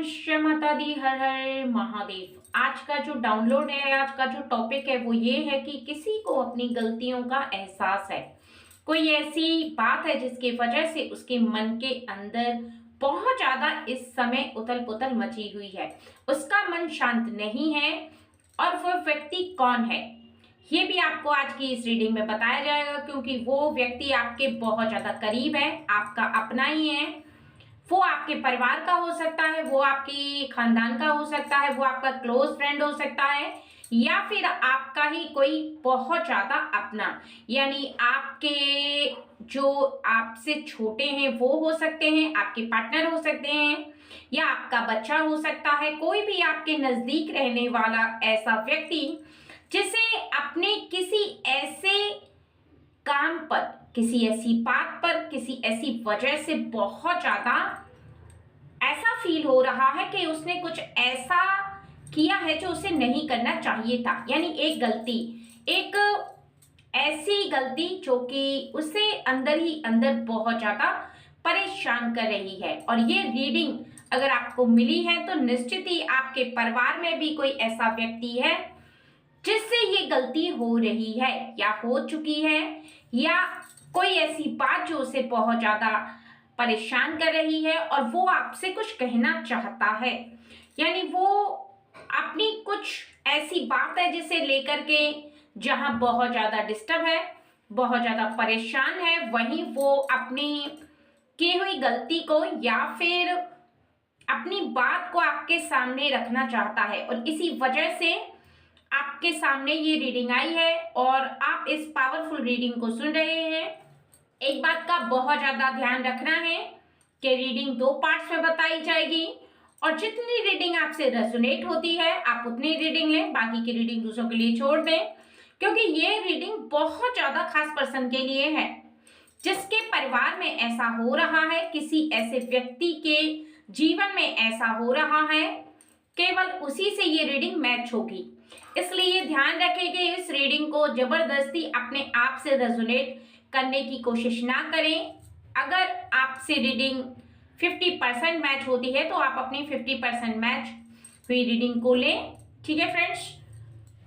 Friends, जय माता दी, हर हर महादेव। आज का जो डाउनलोड है, आज का जो टॉपिक है वो ये है कि किसी को अपनी गलतियों का एहसास है। कोई ऐसी बात है जिसकी वजह से उसके मन के अंदर बहुत ज्यादा इस समय उथल पुथल मची हुई है, उसका मन शांत नहीं है। और वो व्यक्ति कौन है ये भी आपको आज की इस रीडिंग में बताया जाएगा, क्योंकि वो व्यक्ति आपके बहुत ज्यादा करीब है, आपका अपना ही है। वो आपके परिवार का हो सकता है, वो आपकी खानदान का हो सकता है, वो आपका क्लोज फ्रेंड हो सकता है, या फिर आपका ही कोई बहुत ज्यादा अपना, यानी आपके जो आपसे छोटे हैं वो हो सकते हैं, आपके पार्टनर हो सकते हैं, या आपका बच्चा हो सकता है। कोई भी आपके नजदीक रहने वाला ऐसा व्यक्ति जिसे अपने किसी ऐसे काम पर, किसी ऐसी बात पर, किसी ऐसी वजह से बहुत ज्यादा ऐसा फील हो रहा है कि उसने कुछ ऐसा किया है जो उसे नहीं करना चाहिए था। यानी एक गलती, एक ऐसी गलती जो कि उसे अंदर ही अंदर बहुत ज्यादा परेशान कर रही है। और ये रीडिंग अगर आपको मिली है तो निश्चित ही आपके परिवार में भी कोई ऐसा व्यक्ति है जिससे ये गलती हो रही है, या हो चुकी है, या कोई ऐसी बात जो उसे बहुत ज्यादा परेशान कर रही है और वो आपसे कुछ कहना चाहता है। यानी वो अपनी कुछ ऐसी बात है जिसे लेकर के जहां बहुत ज्यादा डिस्टर्ब है, बहुत ज्यादा परेशान है, वहीं वो अपनी की हुई गलती को या फिर अपनी बात को आपके सामने रखना चाहता है। और इसी वजह से आपके सामने ये रीडिंग आई है और आप इस पावरफुल रीडिंग को सुन रहे हैं। एक बात का बहुत ज्यादा ध्यान रखना है कि रीडिंग दो पार्ट्स में बताई जाएगी, और जितनी रीडिंग आपसे रेजोनेट होती है आप उतनी रीडिंग लें, बाकी की रीडिंग दूसरों के लिए छोड़ दें, क्योंकि ये रीडिंग बहुत ज्यादा खास पर्सन के लिए है जिसके परिवार में ऐसा हो रहा है, किसी ऐसे व्यक्ति के जीवन में ऐसा हो रहा है, केवल उसी से ये रीडिंग मैच होगी। इसलिए ध्यान रखें कि इस रीडिंग को जबरदस्ती अपने आप से रेजोनेट करने की कोशिश ना करें। अगर आपसे रीडिंग 50% मैच होती है तो आप अपनी 50% मैच हुई रीडिंग को लें, ठीक है फ्रेंड्स।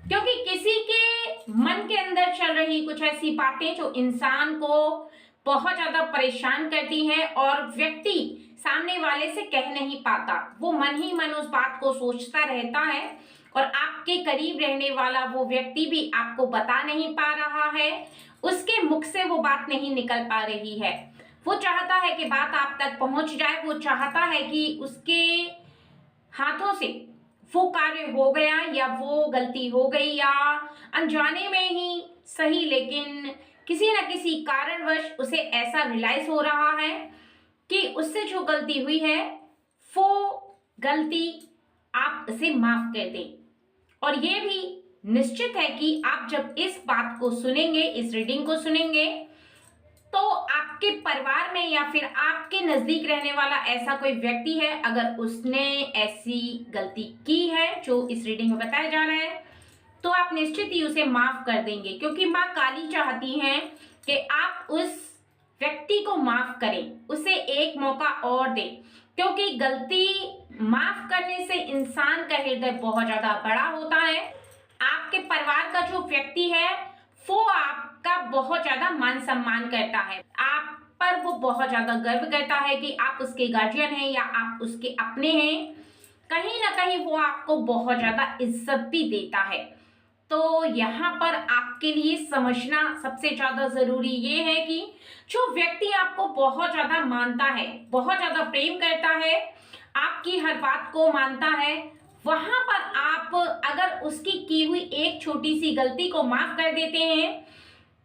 क्योंकि किसी के मन के अंदर चल रही कुछ ऐसी बातें जो इंसान को बहुत ज्यादा परेशान करती हैं और व्यक्ति सामने वाले से कह नहीं पाता, वो मन ही मन उस बात को सोचता रहता है, और आपके करीब रहने वाला वो व्यक्ति भी आपको बता नहीं पा रहा है, उसके मुख से वो बात नहीं निकल पा रही है। वो चाहता है कि बात आप तक पहुंच जाए, वो चाहता है कि उसके हाथों से वो कार्य हो गया, या वो गलती हो गई, या अनजाने में ही सही, लेकिन किसी न किसी कारणवश उसे ऐसा रियलाइज हो रहा है कि उससे जो गलती हुई है वो गलती आप उसे माफ कर दें। और ये भी निश्चित है कि आप जब इस बात को सुनेंगे, इस रीडिंग को सुनेंगे, तो आपके परिवार में या फिर आपके नजदीक रहने वाला ऐसा कोई व्यक्ति है, अगर उसने ऐसी गलती की है जो इस रीडिंग में बताया जा रहा है, तो आप निश्चित ही उसे माफ कर देंगे। क्योंकि माँ काली चाहती हैं कि आप उस व्यक्ति को माफ करें, उसे एक मौका और दें, क्योंकि गलती माफ करने से इंसान का हृदय बहुत ज्यादा बड़ा होता है। आपके परिवार का जो व्यक्ति है वो आपका बहुत ज्यादा मान सम्मान करता है, आप पर वो बहुत ज्यादा गर्व करता है कि आप उसके गार्जियन हैं या आप उसके अपने हैं। कहीं ना कहीं वो आपको बहुत ज्यादा इज्जत भी देता है। तो यहाँ पर आपके लिए समझना सबसे ज्यादा जरूरी ये है कि जो व्यक्ति आपको बहुत ज्यादा मानता है, बहुत ज्यादा प्रेम करता है, आपकी हर बात को मानता है, वहां पर आप अगर उसकी की हुई एक छोटी सी गलती को माफ कर देते हैं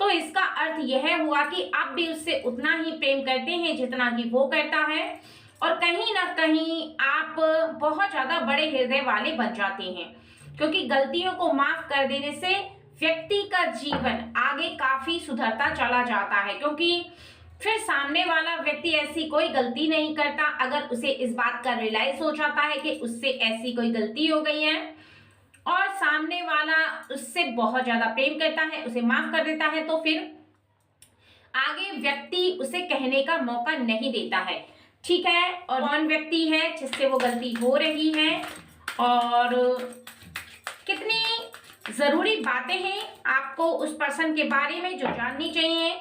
तो इसका अर्थ यह हुआ कि आप भी उससे उतना ही प्रेम करते हैं जितना कि वो करता है, और कहीं ना कहीं आप बहुत ज्यादा बड़े हृदय वाले बन जाते हैं। क्योंकि गलतियों को माफ कर देने से व्यक्ति का जीवन आगे काफी सुधरता चला जाता है, क्योंकि फिर सामने वाला व्यक्ति ऐसी कोई गलती नहीं करता अगर उसे इस बात का रियलाइज हो जाता है कि उससे ऐसी कोई गलती हो गई है, और सामने वाला उससे बहुत ज्यादा प्रेम करता है, उसे माफ कर देता है, तो फिर आगे व्यक्ति उसे कहने का मौका नहीं देता है। ठीक है, और कौन व्यक्ति है जिससे वो गलती हो रही है और कितनी जरूरी बातें हैं आपको उस पर्सन के बारे में जो जाननी चाहिए।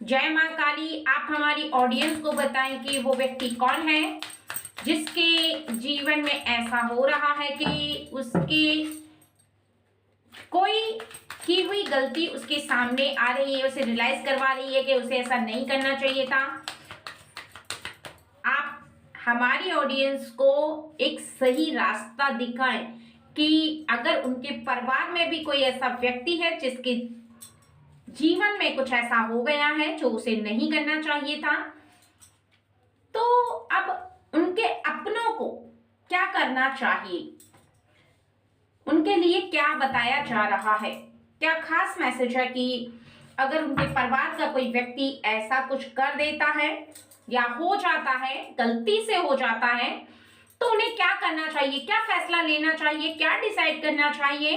जय माँ काली, आप हमारी ऑडियंस को बताएं कि वो व्यक्ति कौन है जिसके जीवन में ऐसा हो रहा है कि उसकी कोई की हुई गलती उसके सामने आ रही है, उसे रियलाइज करवा रही है कि उसे ऐसा नहीं करना चाहिए था। आप हमारी ऑडियंस को एक सही रास्ता दिखाएं कि अगर उनके परिवार में भी कोई ऐसा व्यक्ति है जिसके जीवन में कुछ ऐसा हो गया है जो उसे नहीं करना चाहिए था, तो अब उनके अपनों को क्या करना चाहिए, उनके लिए क्या बताया जा रहा है, क्या खास मैसेज है कि अगर उनके परिवार का कोई व्यक्ति ऐसा कुछ कर देता है या हो जाता है, गलती से हो जाता है, तो उन्हें क्या करना चाहिए, क्या फैसला लेना चाहिए, क्या डिसाइड करना चाहिए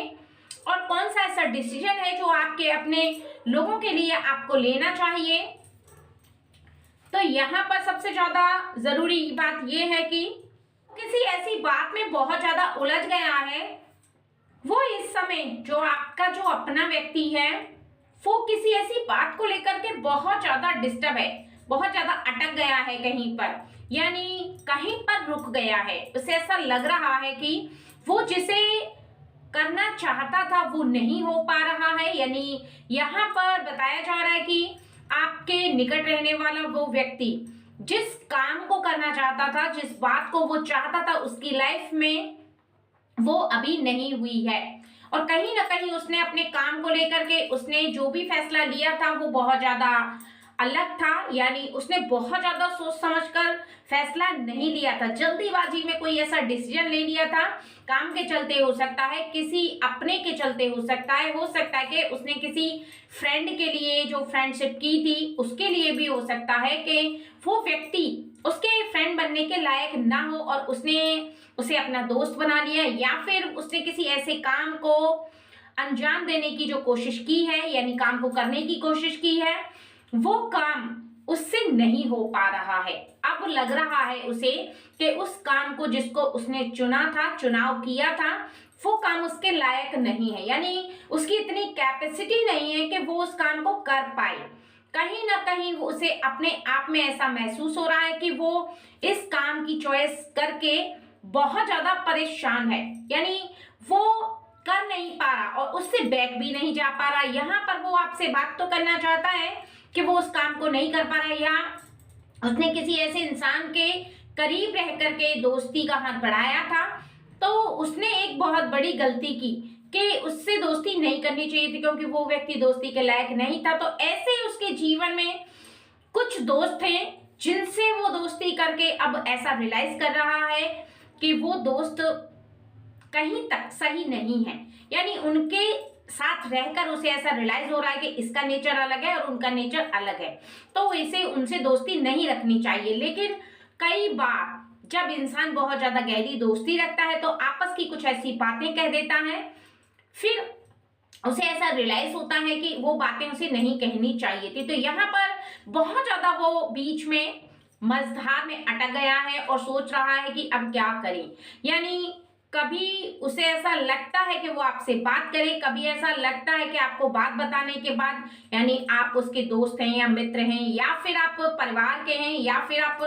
और कौन सा ऐसा डिसीजन है जो आपके अपने लोगों के लिए आपको लेना चाहिए। तो यहाँ पर सबसे ज्यादा जरूरी बात यह है कि किसी ऐसी बात में बहुत ज्यादा उलझ गया है, वो इस समय जो आपका जो अपना व्यक्ति है वो किसी ऐसी बात को लेकर के बहुत ज्यादा डिस्टर्ब है, बहुत ज्यादा अटक गया है कहीं पर, यानी कहीं पर रुक गया है। उसे ऐसा लग रहा है कि वो जिसे करना चाहता था वो नहीं हो पा रहा है। यानी यहाँ पर बताया जा रहा है कि आपके निकट रहने वाला वो व्यक्ति जिस काम को करना चाहता था, जिस बात को वो चाहता था उसकी लाइफ में, वो अभी नहीं हुई है और कहीं ना कहीं उसने अपने काम को लेकर के उसने जो भी फैसला लिया था वो बहुत ज्यादा अलग था। यानी उसने बहुत ज्यादा सोच समझकर फैसला नहीं लिया था, जल्दीबाजी में कोई ऐसा डिसीजन ले लिया था। काम के चलते हो सकता है, किसी अपने के चलते हो सकता है कि उसने किसी फ्रेंड के लिए जो फ्रेंडशिप की थी उसके लिए भी हो सकता है कि वो व्यक्ति उसके फ्रेंड बनने के लायक ना हो और उसने उसे अपना दोस्त बना लिया, या फिर उसने किसी ऐसे काम को अंजाम देने की जो कोशिश की है, यानी काम को करने की कोशिश की है, वो काम उससे नहीं हो पा रहा है। अब लग रहा है उसे कि उस काम को जिसको उसने चुना था, चुनाव किया था, वो काम उसके लायक नहीं है, यानी उसकी इतनी कैपेसिटी नहीं है कि वो उस काम को कर पाए। कहीं ना कहीं वो उसे अपने आप में ऐसा महसूस हो रहा है कि वो इस काम की चॉइस करके बहुत ज्यादा परेशान है, यानी वो कर नहीं पा रहा और उससे बैक भी नहीं जा पा रहा। यहाँ पर वो आपसे बात तो करना चाहता है कि वो उस काम को नहीं कर पा रहा है, या उसने किसी ऐसे इंसान के करीब रह करके दोस्ती का हाथ बढ़ाया था, तो उसने एक बहुत बड़ी गलती की कि उससे दोस्ती नहीं करनी चाहिए थी क्योंकि वो व्यक्ति दोस्ती के लायक नहीं था। तो ऐसे उसके जीवन में कुछ दोस्त थे जिनसे वो दोस्ती करके अब ऐसा रियलाइज कर रहा है कि वो दोस्त कहीं तक सही नहीं है, यानी उनके साथ रहकर उसे ऐसा रियलाइज हो रहा है कि इसका नेचर अलग है और उनका नेचर अलग है, तो इसे उनसे दोस्ती नहीं रखनी चाहिए। लेकिन कई बार जब इंसान बहुत ज्यादा गहरी दोस्ती रखता है तो आपस की कुछ ऐसी बातें कह देता है, फिर उसे ऐसा रियलाइज होता है कि वो बातें उसे नहीं कहनी चाहिए थी। तो यहाँ पर बहुत ज्यादा वो बीच में मझधार में अटक गया है और सोच रहा है कि अब क्या करें। यानी कभी उसे ऐसा लगता है कि वो आपसे बात करे, कभी ऐसा लगता है कि आपको बात बताने के बाद, यानी आप उसके दोस्त हैं या मित्र हैं या फिर आप परिवार के हैं या फिर आप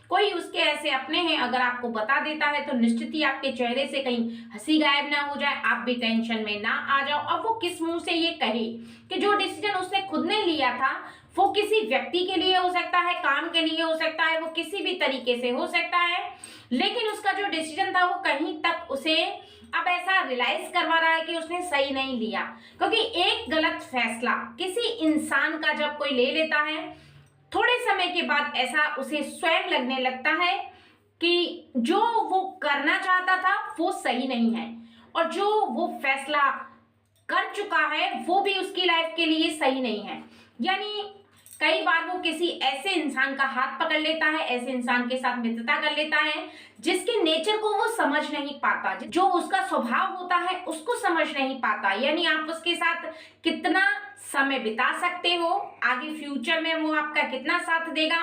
कोई उसके ऐसे अपने हैं, अगर आपको बता देता है तो निश्चित ही आपके चेहरे से कहीं हंसी गायब ना हो जाए, आप भी टेंशन में ना आ जाओ। अब वो किस मुंह से ये कहे कि जो डिसीजन उसने खुद ने लिया था वो किसी व्यक्ति के लिए हो सकता है, काम के लिए हो सकता है, वो किसी भी तरीके से हो सकता है, लेकिन उसका जो डिसीजन था वो कहीं तक उसे अब ऐसा रियलाइज करवा रहा है कि उसने सही नहीं लिया। क्योंकि एक गलत फैसला किसी इंसान का जब कोई ले लेता है, थोड़े समय के बाद ऐसा उसे स्वयं लगने लगता है कि जो वो करना चाहता था वो सही नहीं है और जो वो फैसला कर चुका है वो भी उसकी लाइफ के लिए सही नहीं है। यानी कई बार वो किसी ऐसे इंसान का हाथ पकड़ लेता है, ऐसे इंसान के साथ मित्रता कर लेता है जिसके नेचर को वो समझ नहीं पाता, जो उसका स्वभाव होता है उसको समझ नहीं पाता। यानी आप उसके साथ कितना समय बिता सकते हो, आगे फ्यूचर में वो आपका कितना साथ देगा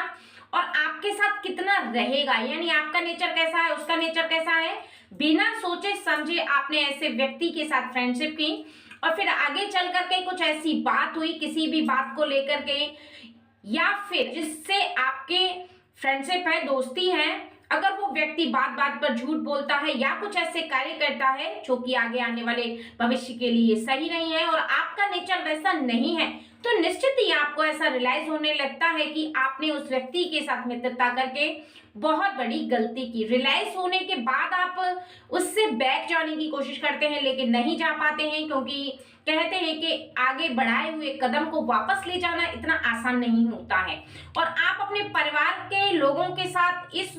और आपके साथ कितना रहेगा, यानी आपका नेचर कैसा है, उसका नेचर कैसा है। बिना सोचे समझे आपने ऐसे व्यक्ति के साथ फ्रेंडशिप की और फिर आगे चल करके कुछ ऐसी बात हुई किसी भी बात को लेकर के, या फिर जिससे आपके फ्रेंडशिप है, दोस्ती है, अगर वो व्यक्ति बात बात पर झूठ बोलता है या कुछ ऐसे कार्य करता है जो कि आगे आने वाले भविष्य के लिए सही नहीं है और आपका नेचर वैसा नहीं है, तो निश्चित ही आपको ऐसा रियलाइज होने लगता है कि आपने उस व्यक्ति के साथ मित्रता करके बहुत बड़ी गलती की। रियलाइज होने के बाद आप उससे बैक जाने की कोशिश करते हैं लेकिन नहीं जा पाते हैं, क्योंकि कहते हैं कि आगे बढ़ाए हुए कदम को वापस ले जाना इतना आसान नहीं होता है। और आप अपने परिवार के लोगों के साथ इस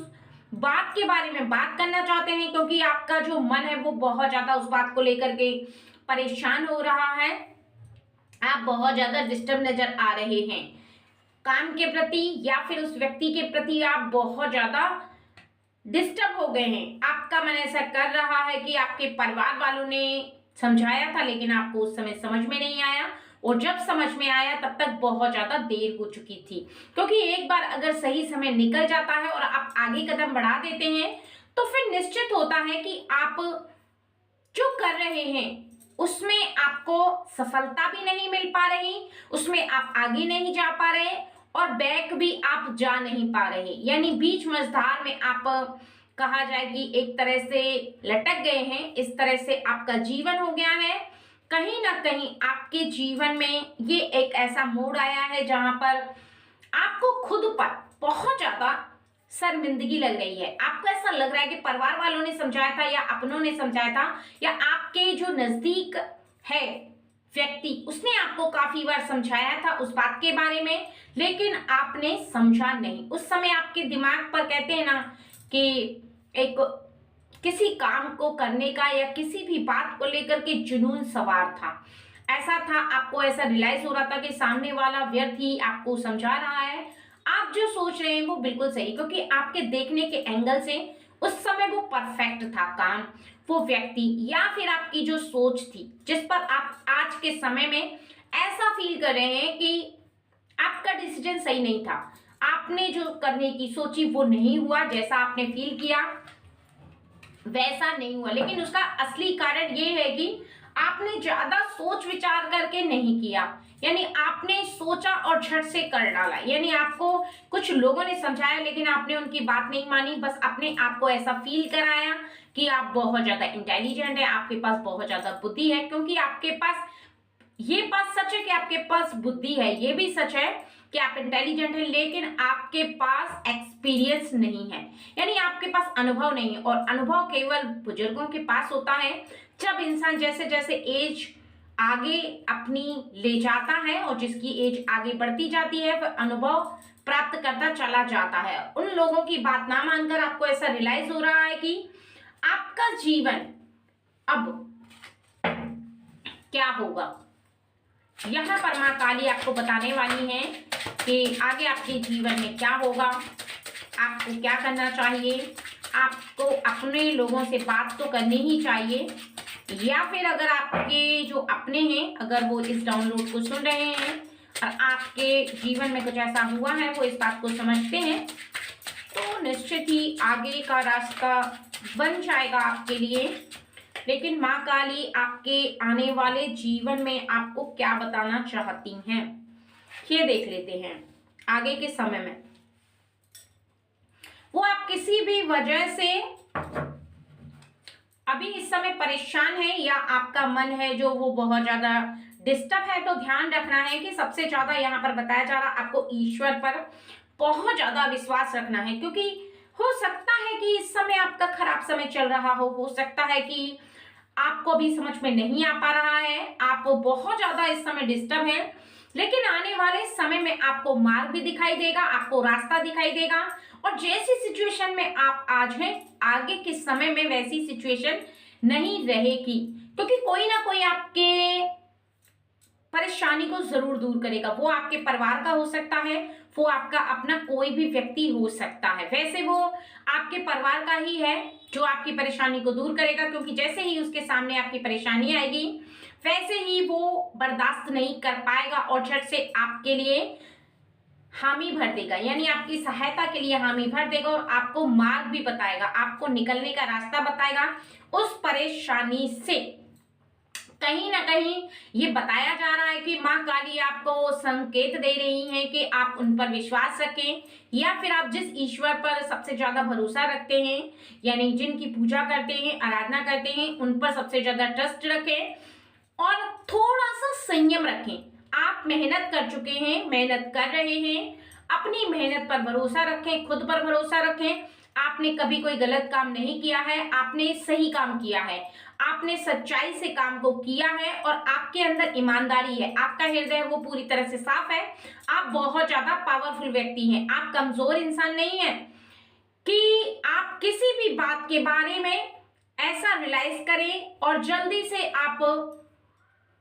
बात के बारे में बात करना चाहते हैं, क्योंकि आपका जो मन है वो बहुत ज्यादा उस बात को लेकर के परेशान हो रहा है। आप बहुत ज्यादा डिस्टर्ब नजर आ रहे हैं काम के प्रति, या फिर उस व्यक्ति के प्रति आप बहुत ज्यादा डिस्टर्ब हो गए हैं। आपका मन ऐसा कर रहा है कि आपके परिवार वालों ने समझाया था लेकिन आपको उस समय समझ में नहीं आया, और जब समझ में आया तब तक बहुत ज्यादा देर हो चुकी थी। क्योंकि एक बार अगर सही समय निकल जाता है और आप आगे कदम बढ़ा देते हैं तो फिर निश्चित होता है कि आप जो कर रहे हैं उसमें आपको सफलता भी नहीं मिल पा रही, उसमें आप आगे नहीं जा पा रहे और बैक भी आप जा नहीं पा रहे, यानी बीच मझधार में आप कहा जाए कि एक तरह से लटक गए हैं। इस तरह से आपका जीवन हो गया है। कहीं ना कहीं आपके जीवन में ये एक ऐसा मोड़ आया है जहां पर आपको खुद पर बहुत ज्यादा शर्मिंदगी लग रही है। आपको ऐसा लग रहा है कि परिवार वालों ने समझाया था या अपनों ने समझाया था या आपके जो नजदीक है व्यक्ति उसने आपको काफी बार समझाया था उस बात के बारे में, लेकिन आपने समझा नहीं। उस समय आपके दिमाग पर कहते हैं ना कि एक किसी काम को करने का या किसी भी बात को लेकर के जुनून सवार था। ऐसा था, आपको ऐसा रियलाइज हो रहा था कि सामने वाला व्यक्ति आपको समझा रहा है, आप जो सोच रहे हैं वो बिल्कुल सही, क्योंकि आपके देखने के एंगल से उस समय वो परफेक्ट था काम, वो व्यक्ति, या फिर आपकी जो सोच थी जिस पर आप आज के समय में ऐसा फील कर रहे हैं कि आपका डिसीजन सही नहीं था। आपने जो करने की सोची वो नहीं हुआ, जैसा आपने फील किया वैसा नहीं हुआ। लेकिन उसका असली कारण ये है कि आपने ज्यादा सोच विचार करके नहीं किया, यानी आपने सोचा और झट से कर डाला। यानी आपको कुछ लोगों ने समझाया लेकिन आपने उनकी बात नहीं मानी, बस अपने आप को ऐसा फील कराया कि आप बहुत ज्यादा इंटेलिजेंट है, आपके पास बहुत ज्यादा बुद्धि है। क्योंकि आपके पास ये बात सच है कि आपके पास बुद्धि है, ये भी सच है कि आप इंटेलिजेंट हैं, लेकिन आपके पास एक्सपीरियंस नहीं है, यानी आपके पास अनुभव नहीं है। और अनुभव केवल बुजुर्गों के पास होता है। जब इंसान जैसे जैसे एज आगे अपनी ले जाता है और जिसकी एज आगे बढ़ती जाती है वह अनुभव प्राप्त करता चला जाता है। उन लोगों की बात ना मानकर आपको ऐसा रियलाइज हो रहा है कि आपका जीवन अब क्या होगा। यहाँ पर माँ काली आपको बताने वाली है कि आगे आपके जीवन में क्या होगा, आपको क्या करना चाहिए। आपको अपने लोगों से बात तो करनी ही चाहिए, या फिर अगर आपके जो अपने हैं अगर वो इस डाउनलोड को सुन रहे हैं और आपके जीवन में कुछ ऐसा हुआ है, वो इस बात को समझते हैं, तो निश्चित ही आगे का रास्ता बन जाएगा आपके लिए। लेकिन माँ काली आपके आने वाले जीवन में आपको क्या बताना चाहती हैं, ये देख लेते हैं। आगे के समय में वो आप किसी भी वजह से अभी इस समय परेशान है या आपका मन है जो वो बहुत ज्यादा डिस्टर्ब है, तो ध्यान रखना है कि सबसे ज्यादा यहाँ पर बताया जा रहा आपको ईश्वर पर बहुत ज्यादा विश्वास रखना है। क्योंकि हो सकता है कि इस समय आपका खराब समय चल रहा हो सकता है कि आपको भी समझ में नहीं आ पा रहा है, आप बहुत ज्यादा इस समय डिस्टर्ब हैं, लेकिन आने वाले समय में आपको मार्ग भी दिखाई देगा, आपको रास्ता दिखाई देगा। और जैसी सिचुएशन में आप आज हैं आगे के समय में वैसी सिचुएशन नहीं रहेगी, क्योंकि कोई ना कोई आपके परेशानी को जरूर दूर करेगा। वो आपके परिवार का हो सकता है, वो आपका अपना कोई भी व्यक्ति हो सकता है, वैसे वो आपके परिवार का ही है जो आपकी परेशानी को दूर करेगा। क्योंकि जैसे ही उसके सामने आपकी परेशानी आएगी वैसे ही वो बर्दाश्त नहीं कर पाएगा और झट से आपके लिए हामी भर देगा, यानी आपकी सहायता के लिए हामी भर देगा और आपको मार्ग भी बताएगा, आपको निकलने का रास्ता बताएगा उस परेशानी से। कहीं ना कहीं ये बताया जा रहा है कि माँ काली आपको संकेत दे रही हैं कि आप उन पर विश्वास रखें, या फिर आप जिस ईश्वर पर सबसे ज्यादा भरोसा रखते हैं, यानी जिनकी पूजा करते हैं, आराधना करते हैं, उन पर सबसे ज्यादा ट्रस्ट रखें और थोड़ा सा संयम रखें। आप मेहनत कर चुके हैं, मेहनत कर रहे हैं, अपनी मेहनत पर भरोसा रखें, खुद पर भरोसा रखें। आपने कभी कोई गलत काम नहीं किया है, आपने सही काम किया है, आपने सच्चाई से काम को किया है और आपके अंदर ईमानदारी है, आपका हृदय वो पूरी तरह से साफ है। आप बहुत ज्यादा पावरफुल व्यक्ति हैं, आप कमजोर इंसान नहीं हैं कि आप किसी भी बात के बारे में ऐसा रियलाइज करें और जल्दी से आप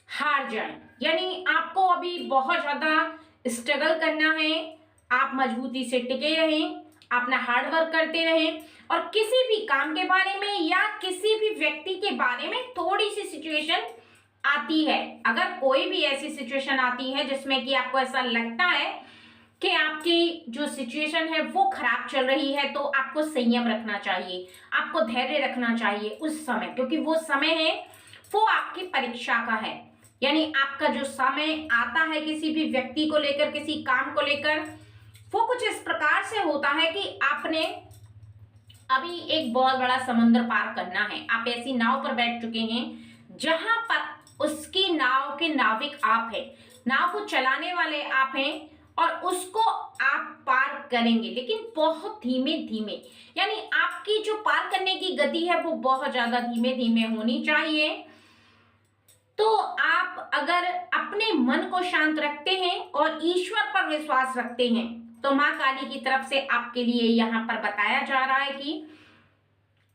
हार जाएं। यानी आपको अभी बहुत ज्यादा स्ट्रगल करना है, आप मजबूती से टिके रहें, अपना हार्ड वर्क करते रहें और किसी भी काम के बारे में या किसी भी व्यक्ति के बारे में थोड़ी सी सिचुएशन आती है, अगर कोई भी ऐसी सिचुएशन आती है जिसमें कि आपको ऐसा लगता है कि आपकी जो सिचुएशन है वो खराब चल रही है, तो आपको संयम रखना चाहिए, आपको धैर्य रखना चाहिए उस समय, क्योंकि वो समय है वो आपकी परीक्षा का है। यानी आपका जो समय आता है किसी भी व्यक्ति को लेकर, किसी काम को लेकर, वो कुछ इस प्रकार से होता है कि आपने अभी एक बहुत बड़ा समुद्र पार करना है, आप ऐसी नाव पर बैठ चुके हैं जहां पर उसकी नाव के नाविक आप हैं, नाव को चलाने वाले आप हैं और उसको आप पार करेंगे, लेकिन बहुत धीमे धीमे। यानी आपकी जो पार करने की गति है वो बहुत ज्यादा धीमे धीमे होनी चाहिए। तो आप अगर अपने मन को शांत रखते हैं और ईश्वर पर विश्वास रखते हैं तो माँ काली की तरफ से आपके लिए यहाँ पर बताया जा रहा है कि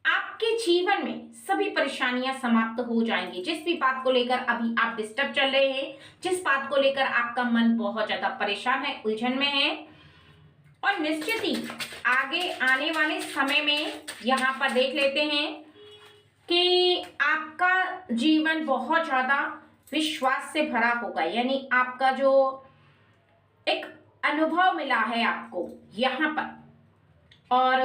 आपके जीवन में सभी परेशानियां समाप्त हो जाएंगी। जिस भी बात को लेकर अभी आप डिस्टर्ब चल रहे हैं, जिस बात को लेकर आपका मन बहुत ज्यादा परेशान है, उलझन में है, और निश्चित ही आगे आने वाले समय में यहाँ पर देख लेते हैं कि आपका जीवन बहुत ज्यादा विश्वास से भरा होगा। यानी आपका जो एक अनुभव मिला है आपको यहाँ पर, और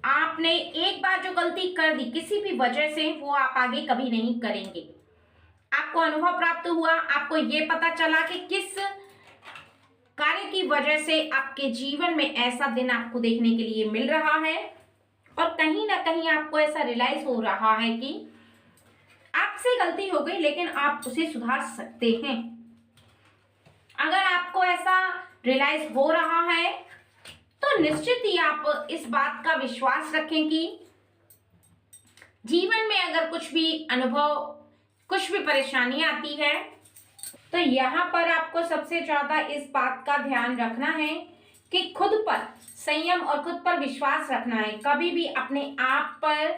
आपने एक बार जो गलती कर दी किसी भी वजह से, वो आप आगे कभी नहीं करेंगे। आपको अनुभव प्राप्त हुआ, आपको ये पता चला कि किस कार्य की वजह से आपके जीवन में ऐसा दिन आपको देखने के लिए मिल रहा है, और कहीं ना कहीं आपको ऐसा रियलाइज हो रहा है कि आपसे गलती हो गई लेकिन आप उसे सुधार सकते हैं। अगर आपको ऐसा रियलाइज हो रहा है तो निश्चित ही आप इस बात का विश्वास रखें कि जीवन में अगर कुछ भी अनुभव, कुछ भी परेशानी आती है तो यहाँ पर आपको सबसे ज्यादा इस बात का ध्यान रखना है कि खुद पर संयम और खुद पर विश्वास रखना है। कभी भी अपने आप पर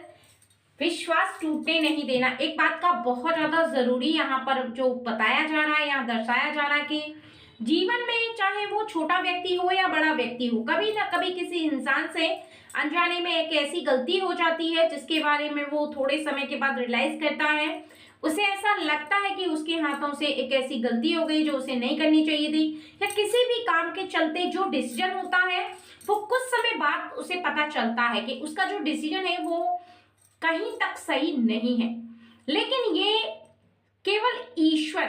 विश्वास टूटने नहीं देना। एक बात का बहुत ज्यादा जरूरी यहाँ पर जो बताया जा रहा है, यहाँ दर्शाया जा रहा है कि जीवन में चाहे वो छोटा व्यक्ति हो या बड़ा व्यक्ति हो, कभी ना कभी किसी इंसान से अनजाने में एक ऐसी गलती हो जाती है जिसके बारे में वो थोड़े समय के बाद रियलाइज करता है। उसे ऐसा लगता है कि उसके हाथों से एक ऐसी गलती हो गई जो उसे नहीं करनी चाहिए थी, या किसी भी काम के चलते जो डिसीजन होता है वो कुछ समय बाद उसे पता चलता है कि उसका जो डिसीजन है वो कहीं तक सही नहीं है। लेकिन ये केवल ईश्वर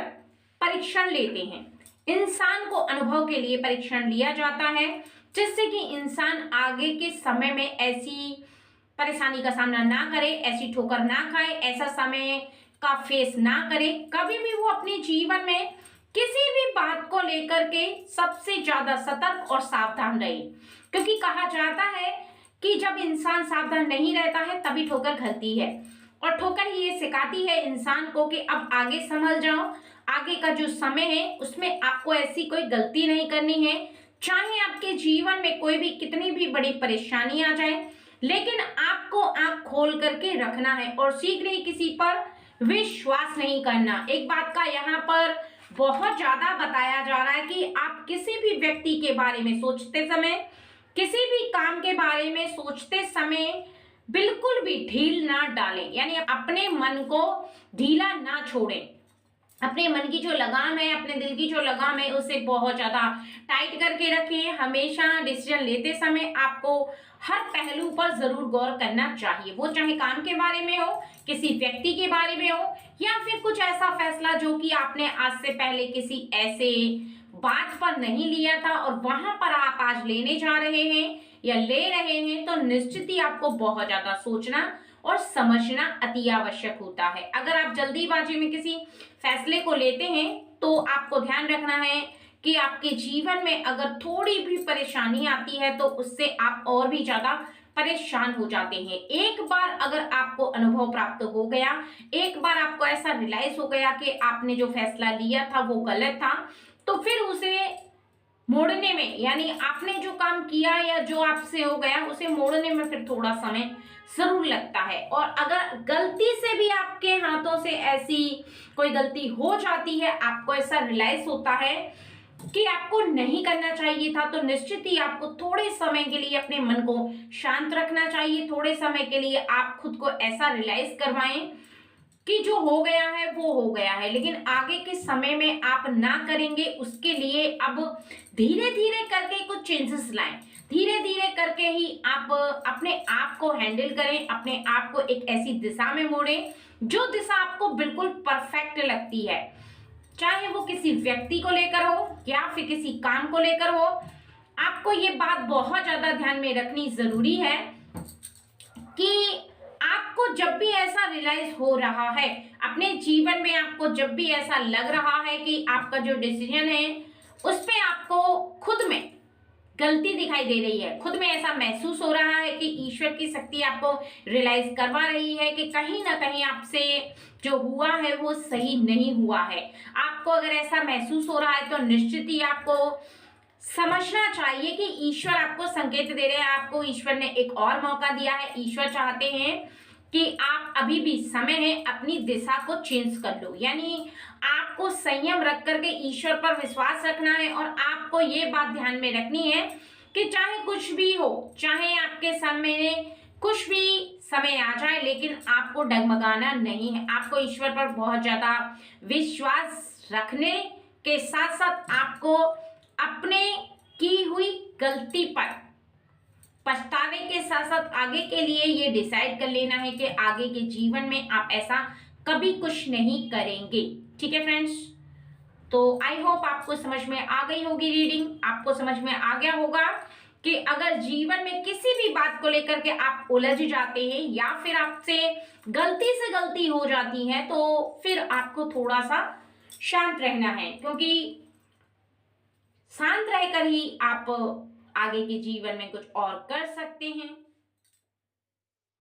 परीक्षण लेते हैं, इंसान को अनुभव के लिए परीक्षण लिया जाता है, जिससे कि इंसान आगे के समय में ऐसी परेशानी का सामना ना करे, ऐसी ठोकर ना खाए, ऐसा समय का फेस ना करे। कभी भी वो अपने जीवन में किसी भी बात को लेकर के सबसे ज्यादा सतर्क और सावधान रहे, क्योंकि कहा जाता है कि जब इंसान सावधान नहीं रहता है तभी ठोकर खलती है, और ठोकर ही ये सिखाती है इंसान को कि अब आगे संभल जाओ, आगे का जो समय है उसमें आपको ऐसी कोई गलती नहीं करनी है। चाहे आपके जीवन में कोई भी कितनी भी बड़ी परेशानी आ जाए, लेकिन आपको आंख खोल करके रखना है और शीघ्र ही किसी पर विश्वास नहीं करना। एक बात का यहाँ पर बहुत ज्यादा बताया जा रहा है कि आप किसी भी व्यक्ति के बारे में सोचते समय, किसी भी काम के बारे में सोचते समय बिल्कुल भी ढील ना डालें, यानी अपने मन को ढीला ना छोड़ें। अपने मन की जो लगाम है, अपने दिल की जो लगाम है, उसे बहुत ज्यादा टाइट करके रखें। हमेशा डिसीजन लेते समय आपको हर पहलू पर जरूर गौर करना चाहिए, वो चाहे काम के बारे में हो, किसी व्यक्ति के बारे में हो, या फिर कुछ ऐसा फैसला जो कि आपने आज से पहले किसी ऐसे बात पर नहीं लिया था और वहां पर आप आज लेने जा रहे हैं या ले रहे हैं, तो निश्चित ही आपको बहुत ज्यादा सोचना और समझना अति आवश्यक होता है। अगर आप जल्दीबाजी में किसी फैसले को लेते हैं तो आपको ध्यान रखना है कि आपके जीवन में अगर थोड़ी भी परेशानी आती है तो उससे आप और भी ज्यादा परेशान हो जाते हैं। एक बार अगर आपको अनुभव प्राप्त हो गया, एक बार आपको ऐसा रियलाइज हो गया कि आपने जो फैसला लिया था वो गलत था, तो फिर उसे मोड़ने में, यानी आपने जो काम किया या जो आपसे हो गया उसे मोड़ने में फिर थोड़ा समय जरूर लगता है। और अगर गलती से भी आपके हाथों से ऐसी कोई गलती हो जाती है, आपको ऐसा रियलाइज होता है कि आपको नहीं करना चाहिए था, तो निश्चित ही आपको थोड़े समय के लिए अपने मन को शांत रखना चाहिए। थोड़े समय के लिए आप खुद को ऐसा रियलाइज करवाएं कि जो हो गया है वो हो गया है, लेकिन आगे के समय में आप ना करेंगे, उसके लिए अब धीरे धीरे करके कुछ चेंजेस लाएं। धीरे धीरे करके ही आप अपने आप को हैंडल करें, अपने आप को एक ऐसी दिशा में मोड़ें जो दिशा आपको बिल्कुल परफेक्ट लगती है, चाहे वो किसी व्यक्ति को लेकर हो या फिर किसी काम को लेकर हो। आपको ये बात बहुत ज्यादा ध्यान में रखनी जरूरी है कि आपको जब भी ऐसा रियलाइज हो रहा है अपने जीवन में, आपको जब भी ऐसा लग रहा है कि आपका जो डिसीजन है उस पे आपको खुद में गलती दिखाई दे रही है, खुद में ऐसा महसूस हो रहा है कि ईश्वर की शक्ति आपको रियलाइज करवा रही है कि कहीं ना कहीं आपसे जो हुआ है वो सही नहीं हुआ है, आपको अगर ऐसा महसूस हो रहा है तो निश्चित ही आपको समझना चाहिए कि ईश्वर आपको संकेत दे रहे हैं, आपको ईश्वर ने एक और मौका दिया है। ईश्वर चाहते हैं कि आप अभी भी समय है अपनी दिशा को चेंज कर लो, यानी आपको संयम रख करके ईश्वर पर विश्वास रखना है और आपको ये बात ध्यान में रखनी है कि चाहे कुछ भी हो, चाहे आपके सामने कुछ भी समय आ जाए, लेकिन आपको डगमगाना नहीं है। आपको ईश्वर पर बहुत ज्यादा विश्वास रखने के साथ साथ आपको अपने की हुई गलती पर पछतावे के साथ साथ आगे के लिए ये डिसाइड कर लेना है कि आगे के जीवन में आप ऐसा कभी कुछ नहीं करेंगे। ठीक है फ्रेंड्स, तो आई होप आपको समझ में आ गई होगी रीडिंग, आपको समझ में आ गया होगा कि अगर जीवन में किसी भी बात को लेकर के आप उलझ जाते हैं या फिर आपसे गलती से गलती हो जाती है तो फिर आपको थोड़ा सा शांत रहना है, क्योंकि शांत रहकर ही आप आगे के जीवन में कुछ और कर सकते हैं।